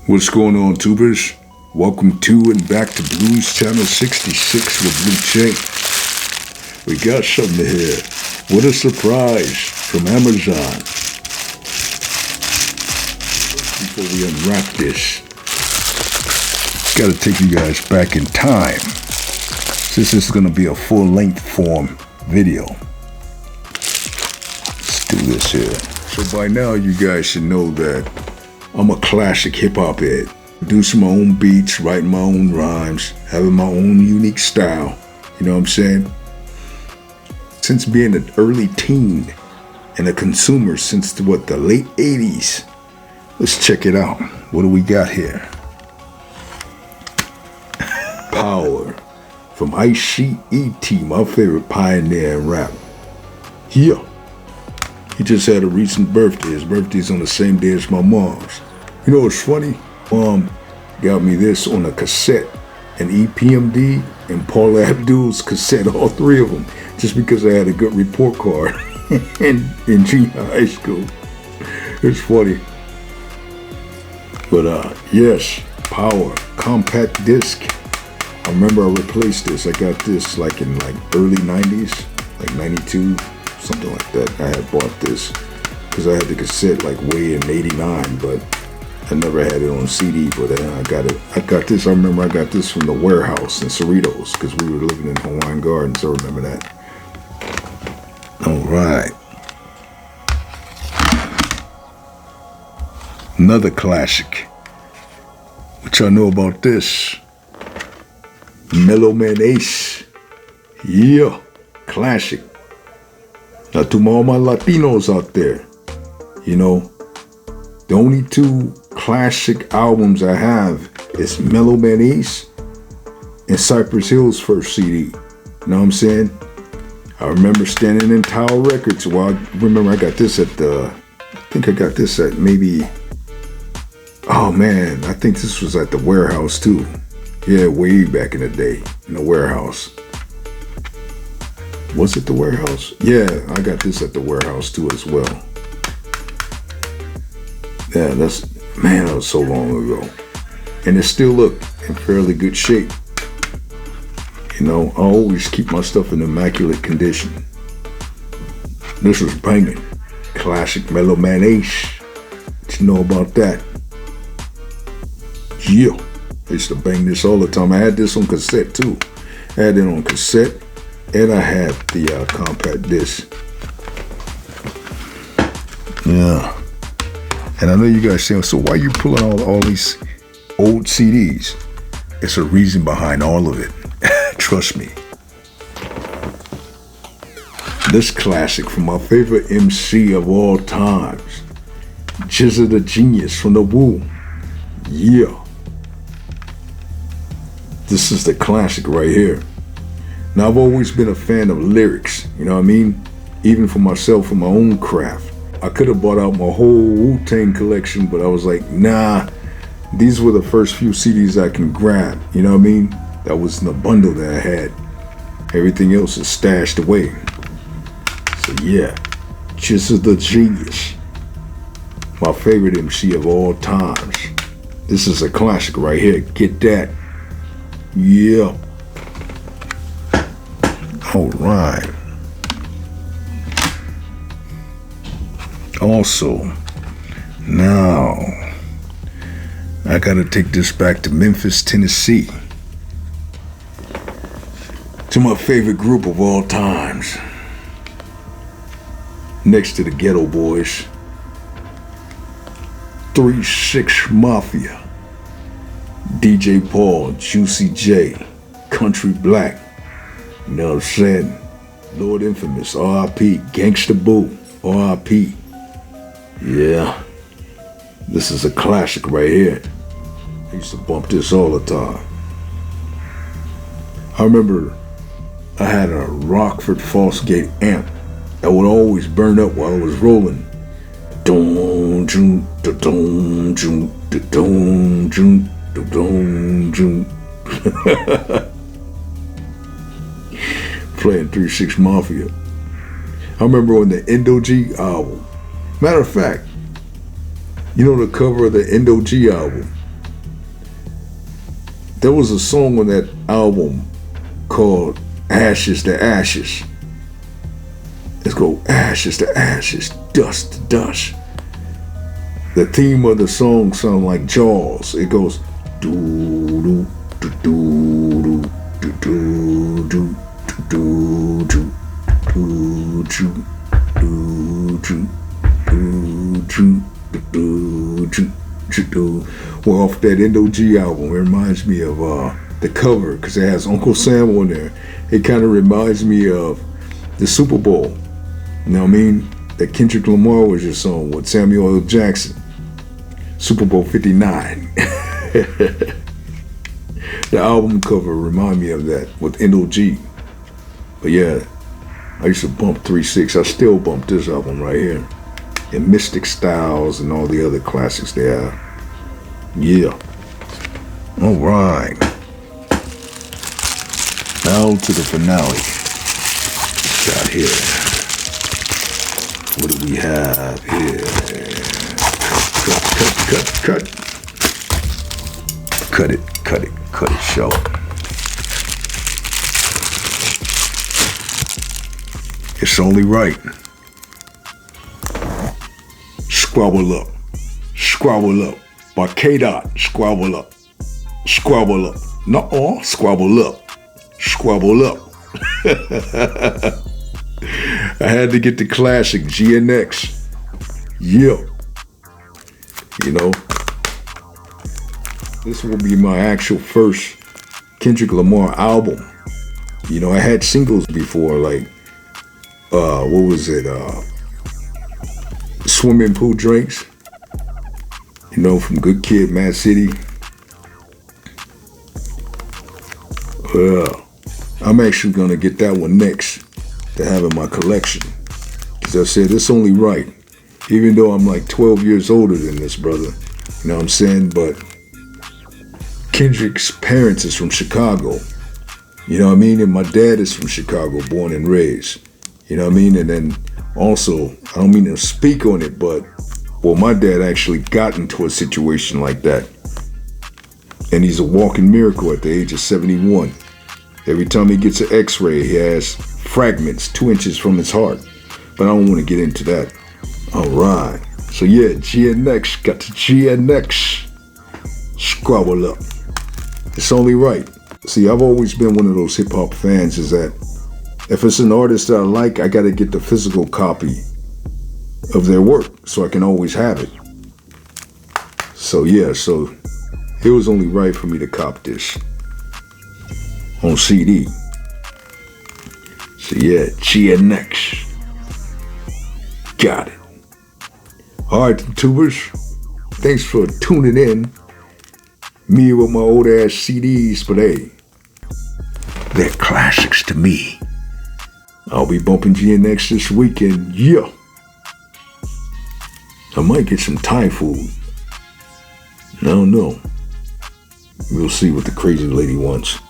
What's going on, tubers? Welcome to and back to Blues Channel 66 with Blue Chain. We got something here. What a surprise from Amazon. Before we unwrap this, gotta take you guys back in time. This is gonna be a full-length form video. Let's do this here. So by now you guys should know that I'm a classic hip-hop head. Producing my own beats, writing my own rhymes, having my own unique style. You know what I'm saying? Since being an early teen and a consumer since the late 80s. Let's check it out. What do we got here? Power from Ice-T, my favorite pioneer in rap. Yeah. He just had a recent birthday. His birthday's on the same day as my mom's. You know what's funny? Mom got me this on a cassette, an EPMD and Paula Abdul's cassette, all three of them, just because I had a good report card in junior high school. It's funny. But yes, Power, compact disc. I remember I replaced this. I got this like in early 90s, like 92. Something like that. I had bought this because I had the cassette way in 89, but I never had it on CD. But I got it. I got this. I remember I got this from the warehouse in Cerritos because we were living in Hawaiian Gardens. I remember that. All right. Another classic. What y'all know about this? Mellow Man Ace. Yeah. Classic. Now to all my Latinos out there, you know, the only two classic albums I have is Mellow Man Ace and Cypress Hill's first CD. You know what I'm saying? I remember standing in Tower Records. Well, I remember I got this at maybe, oh man, I think this was at the warehouse too. Yeah, way back in the day, in the warehouse. Was it the warehouse? Yeah, I got this at the warehouse too as well. Yeah, that was so long ago. And it still looked in fairly good shape. You know, I always keep my stuff in immaculate condition. This was banging. Classic Mellow Man Ace. What you know about that? Yeah, I used to bang this all the time. I had this on cassette too. I had it on cassette. And I had the compact disc. Yeah. And I know you guys saying, so why are you pulling all these old CDs? It's a reason behind all of it. Trust me. This classic from my favorite MC of all times. GZA the Genius from the Wu. Yeah. This is the classic right here. Now, I've always been a fan of lyrics, you know what I mean? Even for myself, for my own craft. I could have bought out my whole Wu-Tang collection, but I was like, nah, these were the first few CDs I can grab, you know what I mean? That was in the bundle that I had. Everything else is stashed away. So yeah, GZA the Genius. My favorite MC of all times. This is a classic right here, get that. Yeah. All right. Also, now I gotta take this back to Memphis, Tennessee, to my favorite group of all times, next to the Ghetto Boys, 3-6 Mafia, DJ Paul, Juicy J, Country Black. You know what I'm saying? Lord Infamous, R.I.P. Gangsta Boo, R.I.P. Yeah. This is a classic right here. I used to bump this all the time. I remember I had a Rockford Fosgate amp that would always burn up while I was rolling. Dong, joom, da dong, joom, da dong, joom, da dong, joom. Playing 3-6 Mafia. I remember on the Indo G album. Matter of fact, you know the cover of the Indo G album? there was a song on that album called Ashes to Ashes. Let's go ashes to ashes, dust to dust. The theme of the song sounds like Jaws. It goes doo doo doo doo doo doo doo doo doo doo doo doo. Well, off that Endo-G album, it reminds me of the cover because it has Uncle Sam on there. It kind of reminds me of the Super Bowl. You know what I mean? That Kendrick Lamar was your song with Samuel L. Jackson. Super Bowl 59. The album cover remind me of that with Endo-G. But yeah, I used to bump 3-6. I still bump this album right here. And Mystic Styles and all the other classics they have. Yeah. All right. Now to the finale. Got here. What do we have here? Cut. Cut it short. It's only right. Squabble up. By K-Dot, squabble up. Nuh-uh, squabble up. I had to get the classic GNX. Yeah. You know, this will be my actual first Kendrick Lamar album. You know, I had singles before, like, what was it? Swimming Pool Drinks. You know, from Good Kid, Mad City. Well, I'm actually gonna get that one next to have in my collection. As I said, it's only right. Even though I'm like 12 years older than this brother. You know what I'm saying? But Kendrick's parents is from Chicago. You know what I mean? And my dad is from Chicago, born and raised. You know what I mean? And then also, I don't mean to speak on it, but well, my dad actually got into a situation like that. And he's a walking miracle at the age of 71. Every time he gets an x-ray, he has fragments 2 inches from his heart. But I don't want to get into that. All right. So yeah, GNX, got the GNX. Squabble up. It's only right. See, I've always been one of those hip-hop fans is that if it's an artist that I like, I got to get the physical copy of their work so I can always have it. So yeah, so it was only right for me to cop this on CD. So yeah, GNX. Got it. Alright, tubers. Thanks for tuning in. Me with my old ass CDs, but hey, they're classics to me. I'll be bumping GNX this weekend. Yeah. I might get some Thai food. I don't know. We'll see what the crazy lady wants.